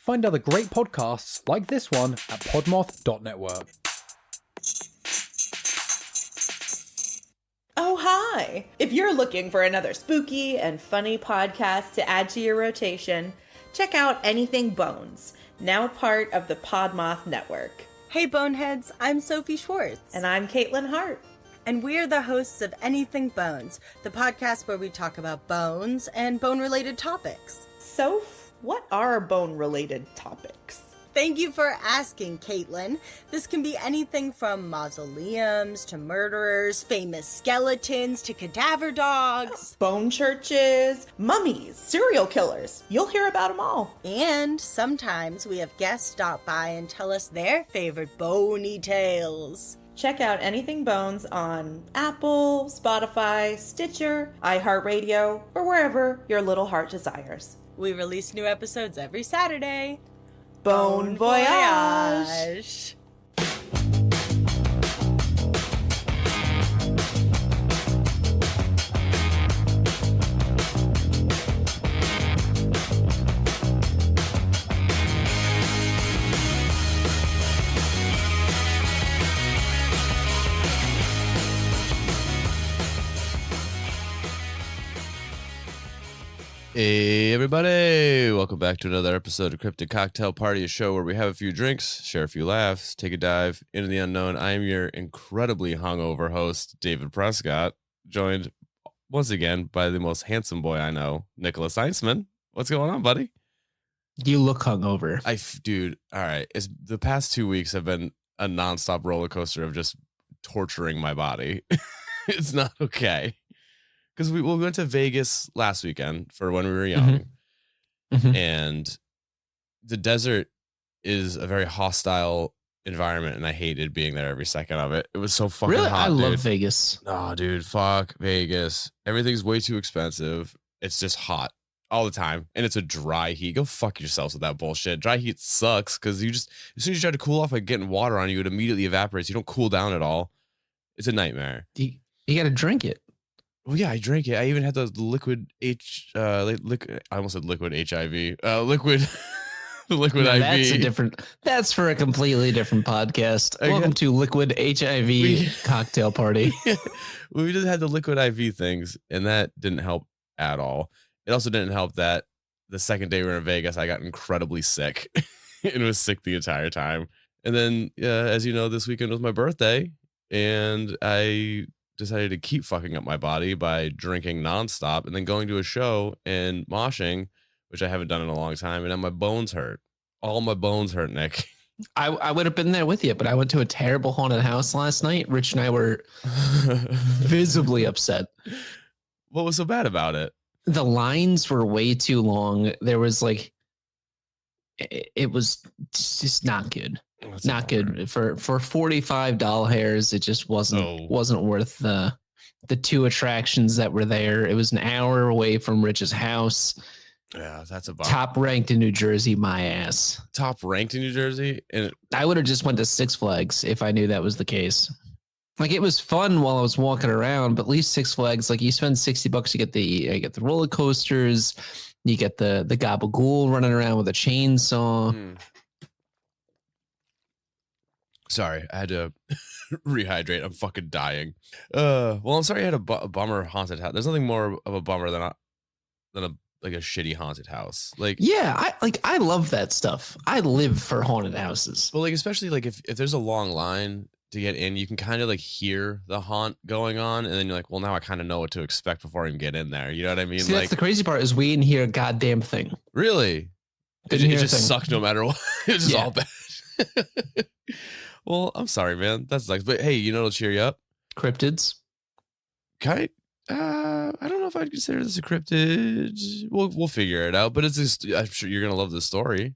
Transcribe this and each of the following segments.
Find other great podcasts like this one at podmoth.network. Oh, hi! If you're looking for another spooky and funny podcast to add to your rotation, check out Anything Bones, now part of the Podmoth Network. Hey Boneheads, I'm Sophie Schwartz. And I'm Caitlin Hart. And we're the hosts of Anything Bones, the podcast where we talk about bones and bone-related topics. Soph, what are bone-related topics? Thank you for asking, Caitlin. This can be anything from mausoleums to murderers, famous skeletons to cadaver dogs. Bone churches, mummies, serial killers. You'll hear about them all. And sometimes we have guests stop by and tell us their favorite bony tales. Check out Anything Bones on Apple, Spotify, Stitcher, iHeartRadio, or wherever your little heart desires. We release new episodes every Saturday. Bon voyage! Hey everybody, welcome back to another episode of Cryptid Cocktail Party, a show where we have a few drinks, share a few laughs, take a dive into the unknown. I am your incredibly hungover host, David Prescott, joined once again by the most handsome boy I know, Nicholas Einsman. What's going on, buddy? You look hungover. Dude, all right. The past 2 weeks have been a nonstop roller coaster of just torturing my body. It's not okay. Because we went to Vegas last weekend for when we were young, and the desert is a very hostile environment, and I hated being there every second of it. It was so fucking hot, I dude. love Vegas. Oh, dude, fuck Vegas. Everything's way too expensive. It's just hot all the time, and it's a dry heat. Go fuck yourselves with that bullshit. Dry heat sucks because as soon as you try to cool off, like getting water on you, it immediately evaporates. You don't cool down at all. It's a nightmare. You got to drink it. Well, yeah, I drank it. I even had the liquid I almost said liquid HIV. Liquid IV. That's for a completely different podcast. Welcome to Liquid HIV Cocktail Party. We just had the liquid IV things, and that didn't help at all. It also didn't help that the second day we were in Vegas, I got incredibly sick and was sick the entire time. And then, as you know, this weekend was my birthday, and I decided to keep fucking up my body by drinking nonstop and then going to a show and moshing, which I haven't done in a long time, and then my bones hurt. All my bones hurt, Nick. I would have been there with you, but I went to a terrible haunted house last night. Rich and I were visibly upset. What was so bad about it? The lines were way too long. There was it was just not good. Not good for $45 doll hairs. It just wasn't worth the two attractions that were there. It was an hour away from Rich's house. Yeah, that's a bummer. Top ranked in New Jersey, my ass. Top ranked in New Jersey, and I would have just went to Six Flags if I knew that was the case. Like, it was fun while I was walking around, but at least Six Flags, like, you spend $60, you get the roller coasters, you get the gabagool running around with a chainsaw. Sorry, I had to rehydrate. I'm fucking dying. Well, I'm sorry I had a bummer haunted house. There's nothing more of a bummer than a shitty haunted house. Like, yeah, I love that stuff. I live for haunted houses. Well, like, especially like if there's a long line to get in, you can kind of like hear the haunt going on, and then you're like, well, now I kind of know what to expect before I even get in there. You know what I mean? See, like, that's the crazy part is we didn't hear a goddamn thing. Really? It just sucked no matter what. It's just all bad. Well, I'm sorry, man. That sucks. But hey, you know what'll cheer you up? Cryptids. I don't know if I'd consider this a cryptid. We'll figure it out. But it's just, I'm sure you're gonna love this story.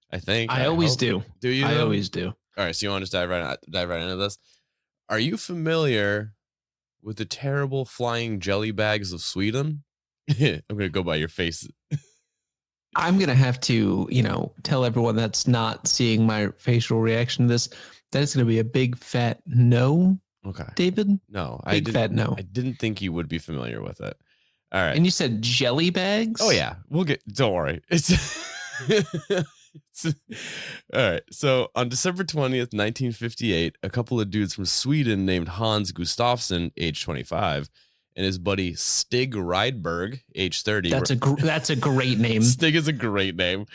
I think. I always do. Do you? I always do. All right. So you want to just dive right into this? Are you familiar with the terrible flying jelly bags of Sweden? I'm gonna go by your face. I'm going to have to, tell everyone that's not seeing my facial reaction to this, that it's going to be a big fat no. Okay. David? No. Big fat no. I didn't think you would be familiar with it. All right. And you said jelly bags? Oh, yeah. Don't worry. It's All right. So on December 20th, 1958, a couple of dudes from Sweden named Hans Gustafsson, age 25, and his buddy Stig Rydberg, age 30. That's a great name. Stig is a great name.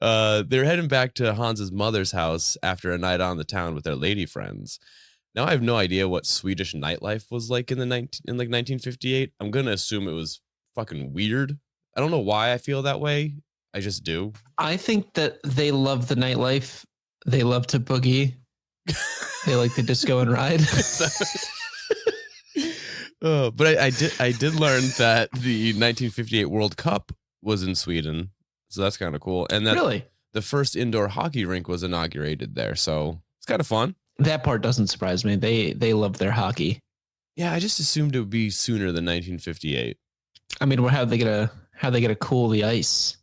They're heading back to Hans's mother's house after a night out in the town with their lady friends. Now I have no idea what Swedish nightlife was like in 1958. I'm gonna assume it was fucking weird. I don't know why I feel that way. I just do. I think that they love the nightlife. They love to boogie. They like to disco and ride. But I did learn that the 1958 World Cup was in Sweden, so that's kind of cool. And that really the first indoor hockey rink was inaugurated there, so it's kind of fun. That part doesn't surprise me. They love their hockey. Yeah, I just assumed it would be sooner than 1958. I mean, how they gonna cool the ice?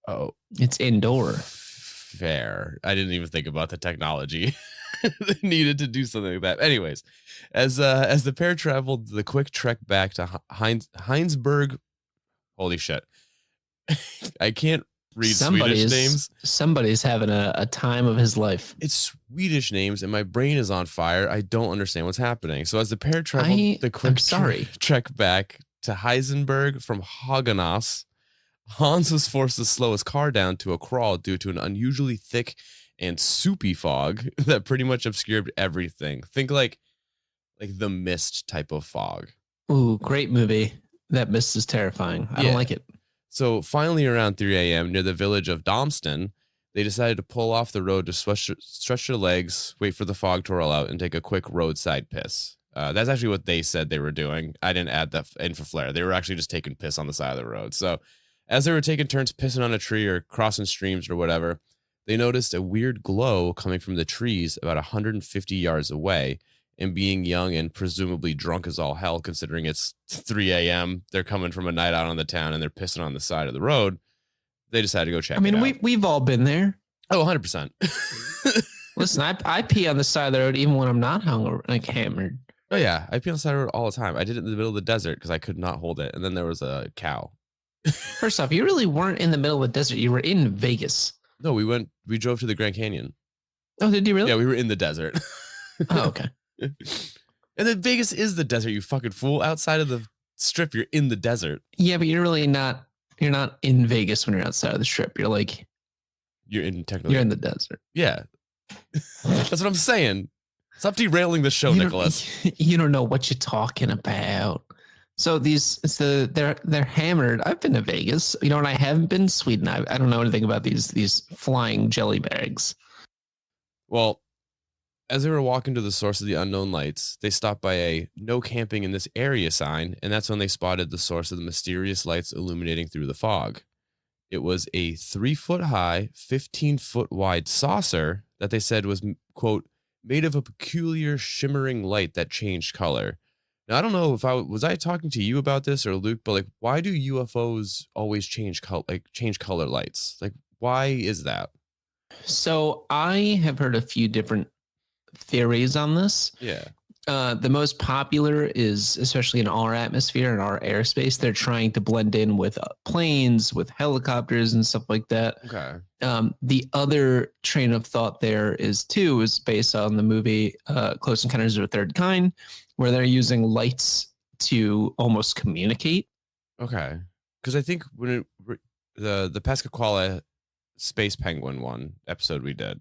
Oh, it's indoor. Fair. I didn't even think about the technology they needed to do something like that. Anyways, as the pair traveled the quick trek back to Heinsberg, holy shit, I can't read Swedish names. Somebody's having a time of his life. It's Swedish names, and my brain is on fire. I don't understand what's happening. So as the pair traveled the quick trek back to Heisenberg from Haganäs, Hans was forced to slow his car down to a crawl due to an unusually thick and soupy fog that pretty much obscured everything. Think like the Mist type of fog. Ooh, great movie. That Mist is terrifying. I don't like it. So finally around 3 a.m. near the village of Domsten, they decided to pull off the road to stretch their legs, wait for the fog to roll out, and take a quick roadside piss. That's actually what they said they were doing. I didn't add that in for flair. They were actually just taking piss on the side of the road. So as they were taking turns pissing on a tree or crossing streams or whatever, they noticed a weird glow coming from the trees about 150 yards away. And being young and presumably drunk as all hell, considering it's 3 a.m., they're coming from a night out on the town and they're pissing on the side of the road. They decided to go check it out. We've all been there. Oh, 100%. Listen, I pee on the side of the road even when I'm not hungover, like hammered. Oh, yeah. I pee on the side of the road all the time. I did it in the middle of the desert because I could not hold it. And then there was a cow. First off, you really weren't in the middle of the desert. You were in Vegas. No, we drove to the Grand Canyon. Oh, did you really? Yeah, we were in the desert. Oh, okay. And then Vegas is the desert, you fucking fool. Outside of the strip, you're in the desert. Yeah, but you're really not. You're not in Vegas when you're outside of the strip. You're in the desert. Yeah, that's what I'm saying. Stop derailing the show, Nicholas. You don't know what you're talking about. So they're hammered. I've been to Vegas. You know, and I haven't been to Sweden. I don't know anything about these flying jelly bags. Well, as they were walking to the source of the unknown lights, they stopped by a "No camping in this area" sign, and that's when they spotted the source of the mysterious lights illuminating through the fog. It was a 3-foot-high, 15-foot-wide saucer that they said was, quote, made of a peculiar shimmering light that changed color. Now, I don't know if was I talking to you about this or Luke, but why do UFOs always change color lights? Why is that? So I have heard a few different theories on this. Yeah. The most popular is, especially in our atmosphere and our airspace, they're trying to blend in with planes, with helicopters and stuff like that. Okay. The other train of thought there is based on the movie Close Encounters of the Third Kind, where they're using lights to almost communicate. Okay. Because I think when the Pascaquala Space Penguin one episode we did,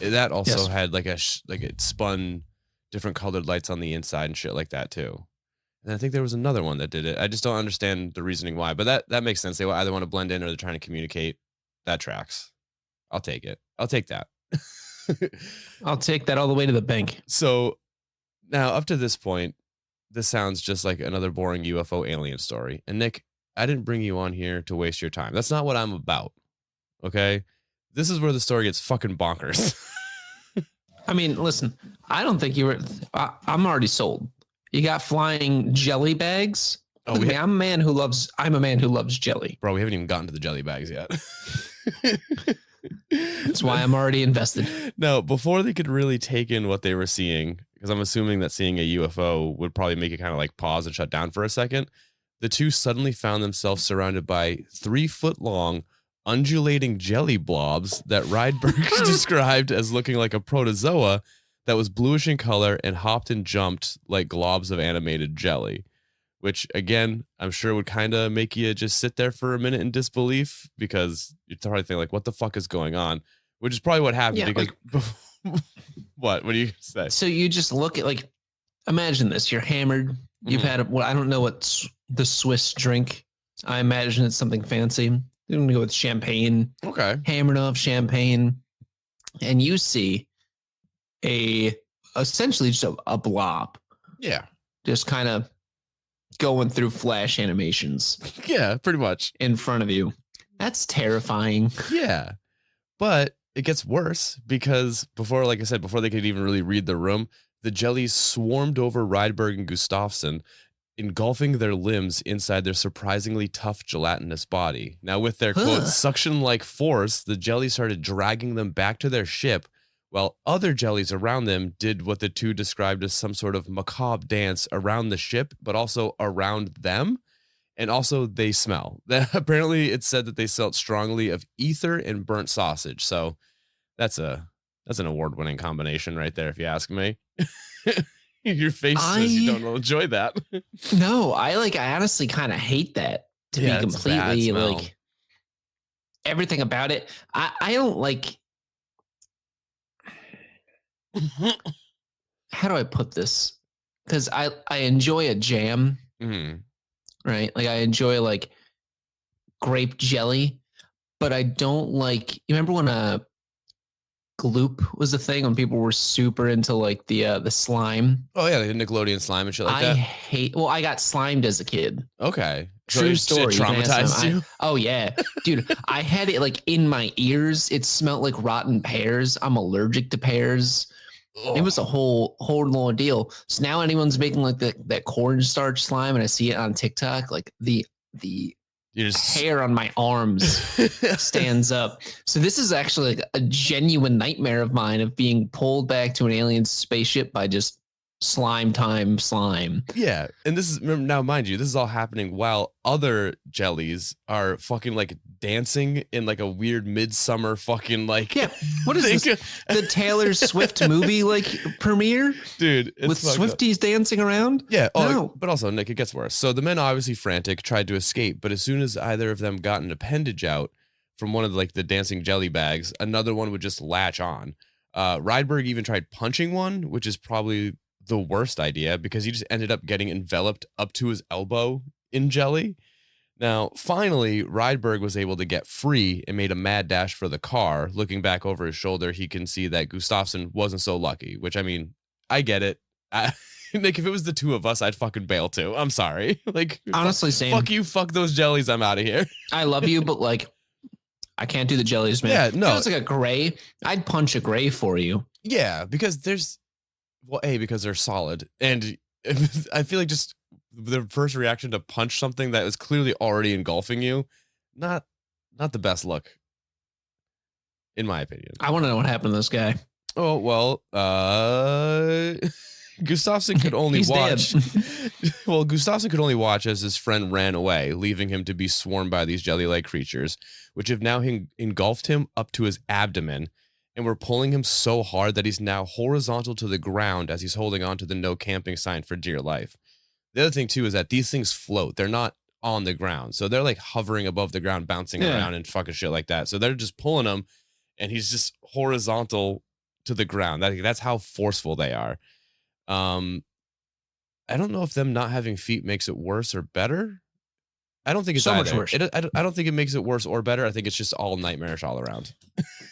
that also had it spun different colored lights on the inside and shit like that too. And I think there was another one that did it. I just don't understand the reasoning why, but that makes sense. They either want to blend in or they're trying to communicate. That tracks. I'll take it. I'll take that. I'll take that all the way to the bank. So now up to this point, this sounds just like another boring UFO alien story. And Nick, I didn't bring you on here to waste your time. That's not what I'm about. Okay? This is where the story gets fucking bonkers. I mean, listen, I don't think you were. I'm already sold. You got flying jelly bags. Oh, I'm a man who loves jelly. Bro, we haven't even gotten to the jelly bags yet. That's why I'm already invested. No, before they could really take in what they were seeing, because I'm assuming that seeing a UFO would probably make it kind of pause and shut down for a second, the two suddenly found themselves surrounded by 3-foot-long, undulating jelly blobs that Rydberg described as looking like a protozoa that was bluish in color and hopped and jumped like globs of animated jelly, which again, I'm sure would kind of make you just sit there for a minute in disbelief because you're probably thinking like, what the fuck is going on? Which is probably what happened because what do you say? So you just look at like, imagine this, you're hammered. You've had I don't know what's the Swiss drink. I imagine it's something fancy. I'm going to go with champagne. Okay. Hammered off champagne. And you see essentially just a blob. Yeah. Just kind of going through flash animations. Yeah, pretty much. In front of you. That's terrifying. Yeah. But it gets worse because before they could even really read the room, the jellies swarmed over Rydberg and Gustafsson, engulfing their limbs inside their surprisingly tough gelatinous body. Now, with their quote suction-like force, the jellies started dragging them back to their ship, while other jellies around them did what the two described as some sort of macabre dance around the ship, but also around them. And also they smell. Apparently it said that they smelled strongly of ether and burnt sausage. So that's an award-winning combination right there, if you ask me. Your face says you don't enjoy that. No, I honestly kind of hate that, to be completely like everything about it. I don't like. How do I put this? Because I enjoy a jam. Mm-hmm. Right? Like I enjoy like grape jelly, but I don't like. You remember when Gloop was a thing when people were super into like the slime? Oh yeah, the Nickelodeon slime and shit like that. Well, I got slimed as a kid. Okay. True story. It traumatized you? Oh yeah, dude. I had it like in my ears. It smelled like rotten pears. I'm allergic to pears. It was a whole ordeal. So now anyone's making like that cornstarch slime, and I see it on TikTok, like the hair on my arms stands up. So this is actually like a genuine nightmare of mine of being pulled back to an alien spaceship by just slime. Yeah, and this is now, mind you, this is all happening while other jellies are fucking like dancing in like a weird midsummer fucking like what is this? The Taylor Swift movie like premiere, dude, with Swifties dancing around. But also, Nick, it gets worse. So the men, obviously frantic, tried to escape, but as soon as either of them got an appendage out from one of the dancing jelly bags, another one would just latch on. Rydberg even tried punching one, which is probably the worst idea because he just ended up getting enveloped up to his elbow in jelly. Now, finally, Rydberg was able to get free and made a mad dash for the car. Looking back over his shoulder, he can see that Gustafsson wasn't so lucky, which, I mean, I get it. Nick, if it was the two of us, I'd fucking bail too. I'm sorry. Like, honestly, same. Fuck you, fuck those jellies. I'm out of here. I love you, but like, I can't do the jellies, man. Yeah, no. If it was like a gray, I'd punch a gray for you. Yeah, because because they're solid. And I feel like just the first reaction to punch something that is clearly already engulfing you, not the best look, in my opinion. I want to know what happened to this guy. Oh, well, Gustafsson could only watch. Well, Gustafsson could only watch as his friend ran away, leaving him to be swarmed by these jelly-like creatures, which have now engulfed him up to his abdomen, and were pulling him so hard that he's now horizontal to the ground as he's holding on to the no camping sign for dear life. The other thing, too, is that these things float. They're not on the ground. So they're like hovering above the ground, bouncing around and fucking shit like that. So they're just pulling him, and he's just horizontal to the ground. That's how forceful they are. I don't know if them not having feet makes it worse or better. I don't think it's so either. much worse. I don't think it makes it worse or better. I think it's just all nightmarish all around.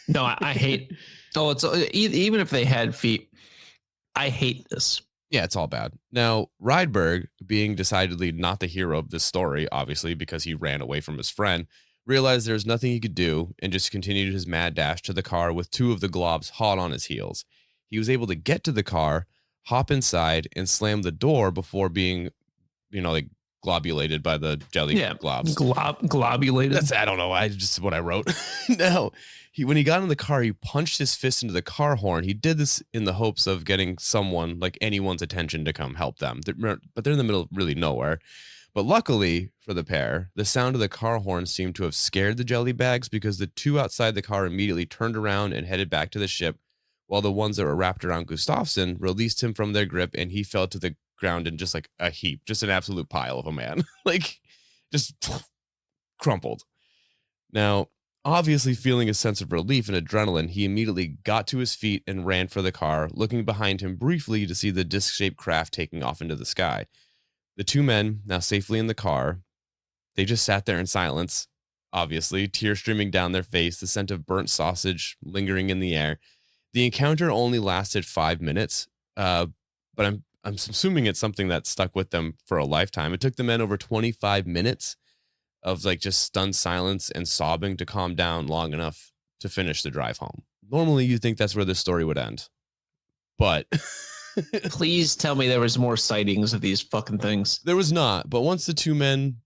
No, I hate. Oh, it's even if they had feet, I hate this. Yeah, it's all bad. Now, Rydberg, being decidedly not the hero of this story, obviously because he ran away from his friend, realized there's nothing he could do and just continued his mad dash to the car with two of the globs hot on his heels. He was able to get to the car, hop inside, and slam the door before being, globulated by the jelly globs. Globulated. I don't know. I just what I wrote. No, when he got in the car, he punched his fist into the car horn. He did this in the hopes of getting someone, like anyone's attention to come help them. But they're in the middle of really nowhere. But luckily for the pair, the sound of the car horn seemed to have scared the jelly bags because the two outside the car immediately turned around and headed back to the ship, while the ones that were wrapped around Gustafsson released him from their grip and he fell to the ground in just like a heap, just an absolute pile of a man, like just crumpled. Now, obviously feeling a sense of relief and adrenaline, he immediately got to his feet and ran for the car, looking behind him briefly to see the disc-shaped craft taking off into the sky. The two men, now safely in the car, they just sat there in silence, obviously, tears streaming down their face, the scent of burnt sausage lingering in the air. The encounter only lasted 5 minutes, but I'm assuming it's something that stuck with them for a lifetime. It took the men over 25 minutes of like just stunned silence and sobbing to calm down long enough to finish the drive home. Normally, you think that's where this story would end, but Please tell me there was more sightings of these fucking things. there was not. But once the two men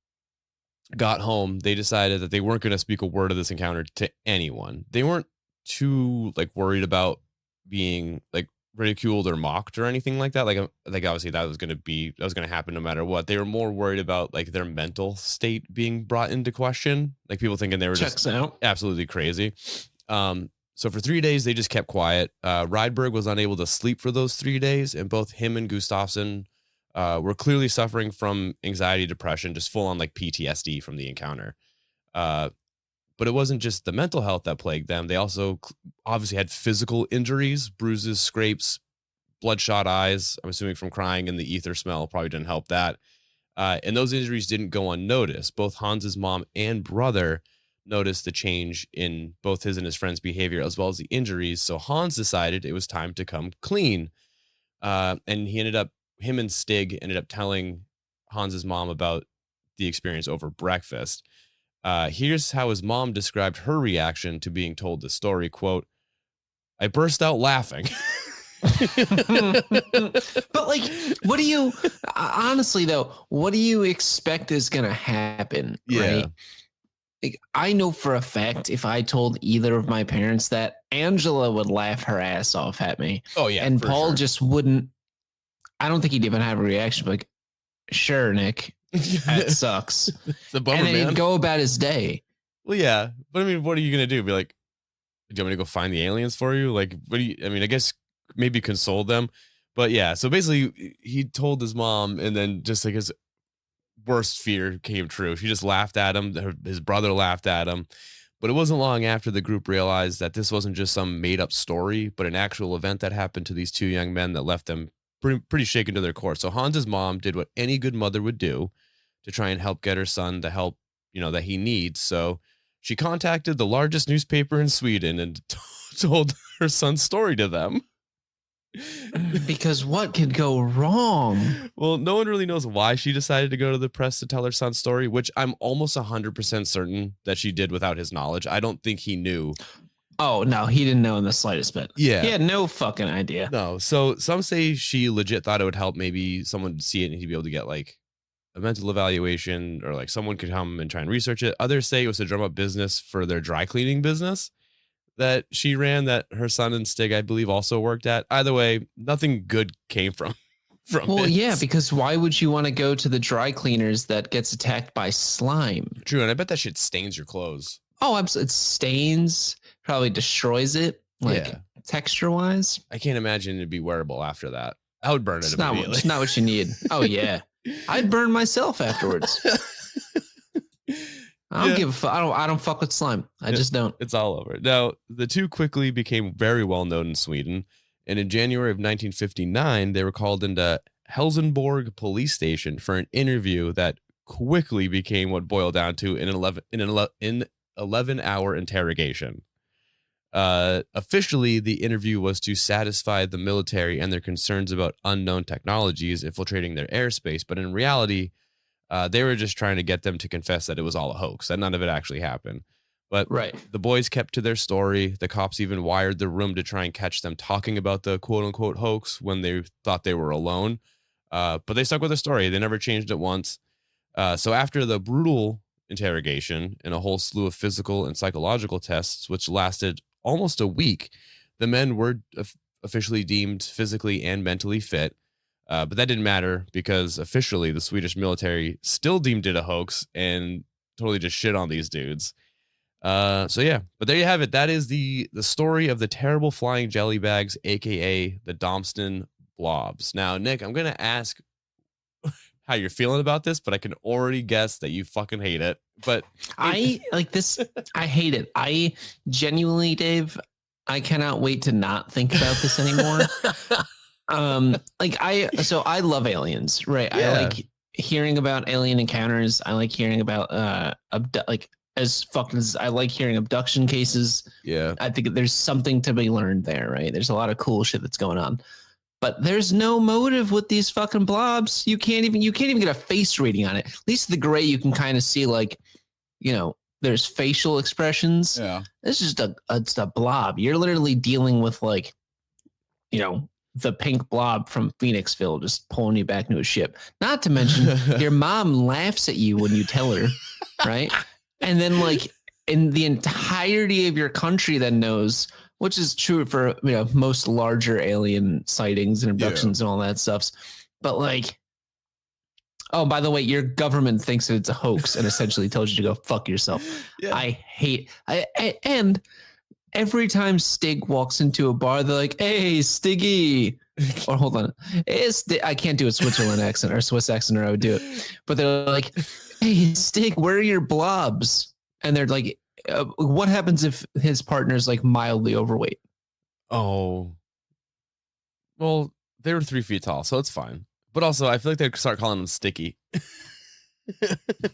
got home, they decided that they weren't going to speak a word of this encounter to anyone. They weren't too like worried about being like ridiculed or mocked or anything like that. Like obviously that was going to happen no matter what. They were more worried about like their mental state being brought into question, like people thinking they were Checks just out. absolutely crazy. So for 3 days they just kept quiet. Rydberg was unable to sleep for those 3 days, and both him and Gustafsson were clearly suffering from anxiety, depression, just full on like PTSD from the encounter. But it wasn't just the mental health that plagued them. They also obviously had physical injuries, bruises, scrapes, bloodshot eyes. I'm assuming from crying, and the ether smell probably didn't help that. And those injuries didn't go unnoticed. Both Hans's mom and brother noticed the change in both his and his friend's behavior, as well as the injuries. So Hans decided it was time to come clean. And him and Stig ended up telling Hans's mom about the experience over breakfast. Here's how his mom described her reaction to being told the story. Quote, "I burst out laughing." But like, what do you honestly though? What do you expect is gonna happen? Yeah. Right? Like, I know for a fact if I told either of my parents that, Angela would laugh her ass off at me. Oh yeah, And for Paul sure. just wouldn't. I don't think he'd even have a reaction. Like, sure, Nick, that sucks. It's a bummer, And then man. he'd go about his day. Well, yeah, but I mean, what are you gonna do? Be like, do you want me to go find the aliens for you? Like, what do you? I mean, I guess maybe console them, but yeah. So basically, he told his mom, and then just like his worst fear came true. She just laughed at him. His brother laughed at him. But it wasn't long after the group realized that this wasn't just some made up story, but an actual event that happened to these two young men that left them pretty shaken to their core. So Hans's mom did what any good mother would do to try and help get her son the help, that he needs. So she contacted the largest newspaper in Sweden and told her son's story to them. Because what could go wrong? Well, no one really knows why she decided to go to the press to tell her son's story, which I'm almost 100% certain that she did without his knowledge. I don't think he knew. Oh, no, he didn't know in the slightest bit. Yeah. He had no fucking idea. No. So some say she legit thought it would help maybe someone to see it and he'd be able to get like a mental evaluation, or like someone could come and try and research it. Others say it was to drum up business for their dry cleaning business that she ran, that her son and Stig, I believe, also worked at. Either way, nothing good came from Well, it. yeah, because why would you want to go to the dry cleaners that gets attacked by slime? True, and I bet that shit stains your clothes. Oh, absolutely. It stains, probably destroys it, like Yeah. texture-wise. I can't imagine it'd be wearable after that. I would burn it It's immediately. it's not what you need. Oh, yeah. I'd burn myself afterwards. I don't give a fuck. I don't fuck with slime. I just don't. It's all over. Now, the two quickly became very well known in Sweden, and in January of 1959, they were called into Helsingborg police station for an interview that quickly became what boiled down to an 11-hour interrogation. Officially, the interview was to satisfy the military and their concerns about unknown technologies infiltrating their airspace, but in reality, they were just trying to get them to confess that it was all a hoax, that none of it actually happened. But Right. the boys kept to their story. The cops even wired the room to try and catch them talking about the quote-unquote hoax when they thought they were alone. But they stuck with the story. They never changed it once. So after the brutal interrogation and a whole slew of physical and psychological tests, which lasted almost a week, the men were officially deemed physically and mentally fit. But that didn't matter because officially the Swedish military still deemed it a hoax and totally just shit on these dudes. So yeah, but there you have it. That is the story of the terrible flying jelly bags, aka the Domsten Blobs. Now, Nick, I'm gonna ask how you're feeling about this, but I can already guess that you fucking hate it. But I like this. I hate it. I genuinely, Dave, I cannot wait to not think about this anymore. So I love aliens, right? Yeah. I like hearing about alien encounters. I like hearing about as fucking as I like hearing abduction cases. yeah, I think there's something to be learned there, right? There's a lot of cool shit that's going on. But there's no motive with these fucking blobs. You can't even get a face reading on it. At least the gray you can kind of see, like, you know, there's facial expressions. Yeah. It's just it's a blob. You're literally dealing with, like, you know, the pink blob from Phoenixville just pulling you back into a ship. Not to mention your mom laughs at you when you tell her, right? And then, like, in the entirety of your country then knows, which is true for, you know, most larger alien sightings and abductions and all that stuff. But, like, oh, by the way, your government thinks that it's a hoax and essentially tells you to go fuck yourself. Yeah. And every time Stig walks into a bar, they're like, "Hey, Stiggy," or hold on, I can't do a Switzerland accent or Swiss accent, or I would do it. But they're like, "Hey, Stig, where are your blobs?" And they're like, what happens if his partner's like mildly overweight? Oh, well, they were 3 feet tall, so it's fine. But also, I feel like they'd start calling him Sticky.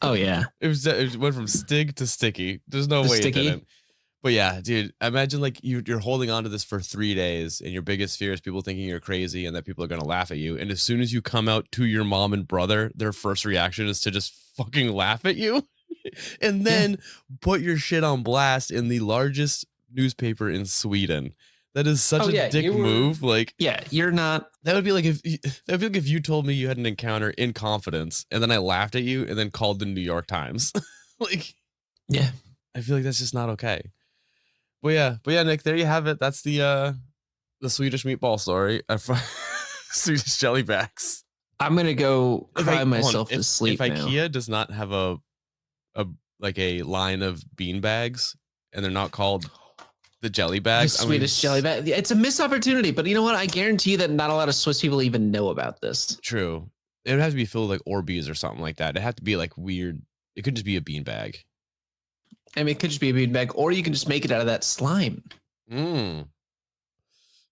Oh yeah, it went from Stig to Sticky. There's no way it didn't. But yeah, dude, imagine like you're holding on to this for 3 days, and your biggest fear is people thinking you're crazy and that people are gonna laugh at you. And as soon as you come out to your mom and brother, their first reaction is to just fucking laugh at you. And then put your shit on blast in the largest newspaper in Sweden. That is such a dick move. Like, yeah, you're not. That would be like if you told me you had an encounter in confidence, and then I laughed at you, and then called the New York Times. Like, yeah, I feel like that's just not okay. But yeah, Nick, there you have it. That's the Swedish meatball story. Swedish jelly bags. I'm gonna go cry myself to sleep. If now. IKEA does not have a line of bean bags, and they're not called the jelly bags, Swedish jelly bag, it's a missed opportunity. But you know what? I guarantee that not a lot of Swiss people even know about this. True. It would have to be filled with like Orbeez or something like that. It'd have to be like weird. It could just be a bean bag. I mean, it could just be a bean bag, or you can just make it out of that slime. No,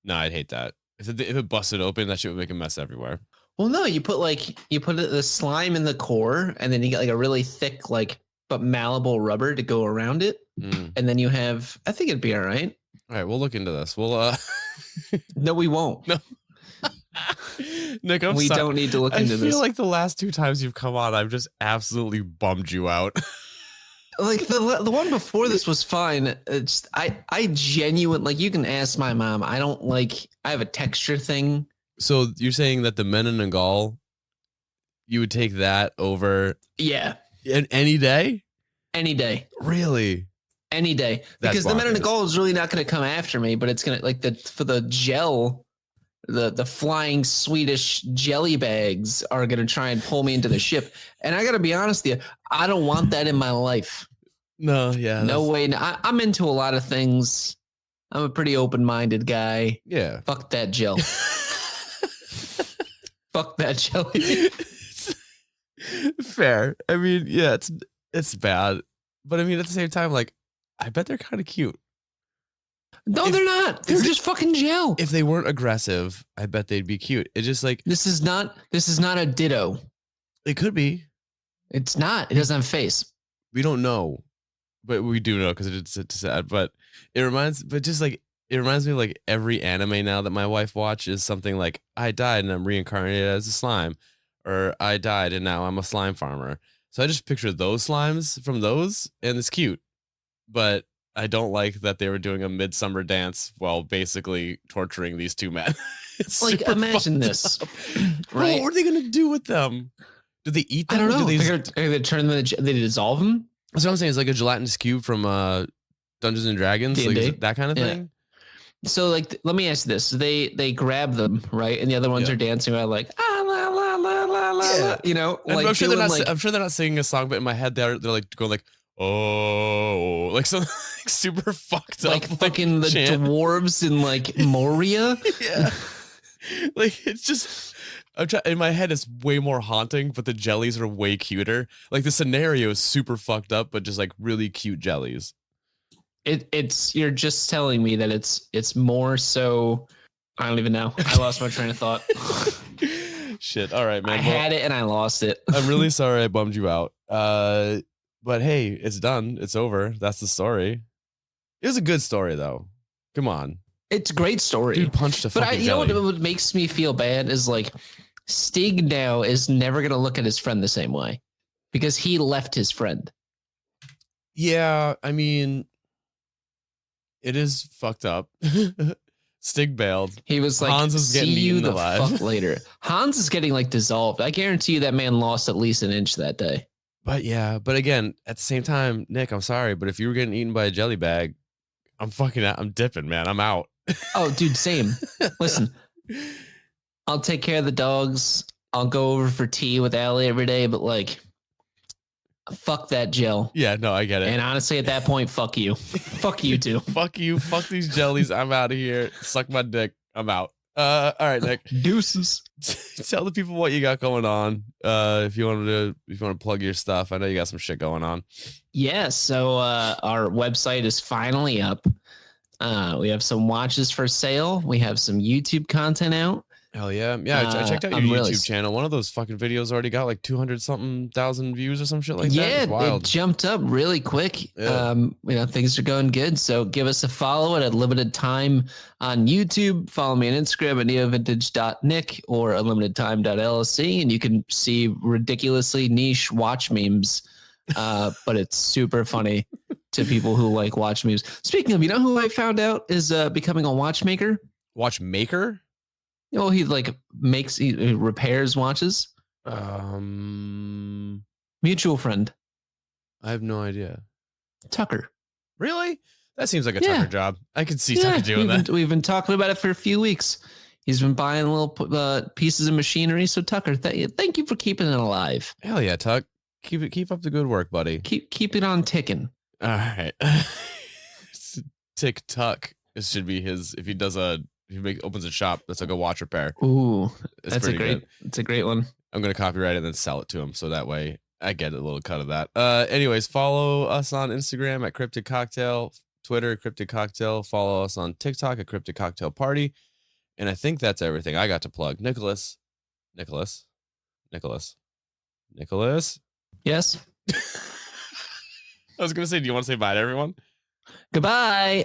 I'd hate that. If it busted open, that shit would make a mess everywhere. Well, no, you put the slime in the core, and then you get like a really thick, like, but malleable rubber to go around it. And then you have, I think it'd be all right. All right, we'll look into this. We'll No, we won't. No. Nick, we don't need to look into this. I feel like the last 2 times you've come on, I've just absolutely bummed you out. Like the one before this was fine. It's I genuine, like, you can ask my mom. I have a texture thing. So you're saying that the Menegal, you would take that over? Yeah. Any day? Any day. Really? Any day. Because the Menegal is really not going to come after me, but it's going to, like, for the gel, the flying Swedish jelly bags are going to try and pull me into the ship. And I got to be honest with you, I don't want that in my life. No, yeah. No way. No, I'm into a lot of things. I'm a pretty open-minded guy. Yeah. Fuck that gel. Fuck that jelly. Fair. I mean, yeah, it's bad. But I mean, at the same time, like, I bet they're kind of cute. No, they're not. They're just fucking gel. If they weren't aggressive, I bet they'd be cute. It's just like, this is not a ditto. It could be. It's not. It doesn't have a face. We don't know, but we do know because it's sad. But it reminds me of like every anime now that my wife watches, something like I died and I'm reincarnated as a slime, or I died and now I'm a slime farmer. So I just picture those slimes from those, and it's cute. But I don't like that they were doing a midsummer dance while basically torturing these 2 men. It's like, imagine this. Right? What are they gonna do with them? Do they eat them? I don't know. Do they turn them? They dissolve them? That's what I'm saying. It's like a gelatinous cube from Dungeons and Dragons, like that kind of thing. So, like, let me ask you this: they grab them, right, and the other ones are dancing around like, Yeah. You know, like I'm sure doing, they're not. like, I'm sure they're not singing a song, but in my head they're like going like, oh, like something like super fucking like up, fucking the chant. dwarves in like Moria. Yeah. Like it's just in my head it's way more haunting, but the jellies are way cuter. Like the scenario is super fucked up, but just like really cute jellies. It's you're just telling me that it's more so. I don't even know. I lost my train of thought. Shit. All right, man. I had it and I lost it. I'm really sorry I bummed you out. But hey, it's done. It's over. That's the story. It was a good story though. Come on. It's a great story. Dude punched a But fucking you know jelly. what makes me feel bad is like Stig now is never gonna look at his friend the same way because he left his friend. Yeah, I mean, it is fucked up. Stig bailed. He was like, Hans is "See getting you eaten the alive." fuck later." Hans is getting like dissolved. I guarantee you that man lost at least an inch that day. But yeah, but again, at the same time, Nick, I'm sorry, but if you were getting eaten by a jelly bag, I'm fucking out. I'm dipping, man. I'm out. Oh, dude, same. Listen, I'll take care of the dogs. I'll go over for tea with Allie every day, but like, fuck that gel. Yeah, no, I get it. And honestly, at that point, fuck you. Fuck you too. Fuck you. Fuck these jellies. I'm out of here. Suck my dick. I'm out. All right, Nick. Deuces. Tell the people what you got going on. If you want to plug your stuff. I know you got some shit going on. Yeah, so our website is finally up. We have some watches for sale. We have some YouTube content out. Hell yeah. Yeah, I checked out your YouTube channel. One of those fucking videos already got like 200-something thousand views or some shit like that. Yeah, It's wild. it jumped up really quick. Yeah. You know, things are going good. So give us a follow at Unlimited Time on YouTube. Follow me on Instagram at neovintage.nick or unlimitedtime.lsc, and you can see ridiculously niche watch memes. But it's super funny to people who like watch memes. Speaking of, you know who I found out is becoming a watchmaker? Watchmaker? Well, he like he repairs watches. Mutual friend, I have no idea. Tucker. Really? That seems like a Yeah. Tucker job. I could see Tucker doing that. We've been talking about it for a few weeks. He's been buying little pieces of machinery. So Tucker, thank you for keeping it alive. Hell yeah, Tuck. Keep up the good work, buddy. Keep it on ticking. All right. Tick Tuck. This should be his. If he does opens a shop that's like a watch repair. Ooh, It's that's a pretty great. good. It's a great one. I'm gonna copyright it and then sell it to him, so that way I get a little cut of that. Anyways, follow us on Instagram at Cryptid Cocktail, Twitter Cryptid Cocktail. Follow us on TikTok at Cryptid Cocktail Party, and I think that's everything I got to plug. Nicholas. Yes. I was gonna say, do you want to say bye to everyone? Goodbye.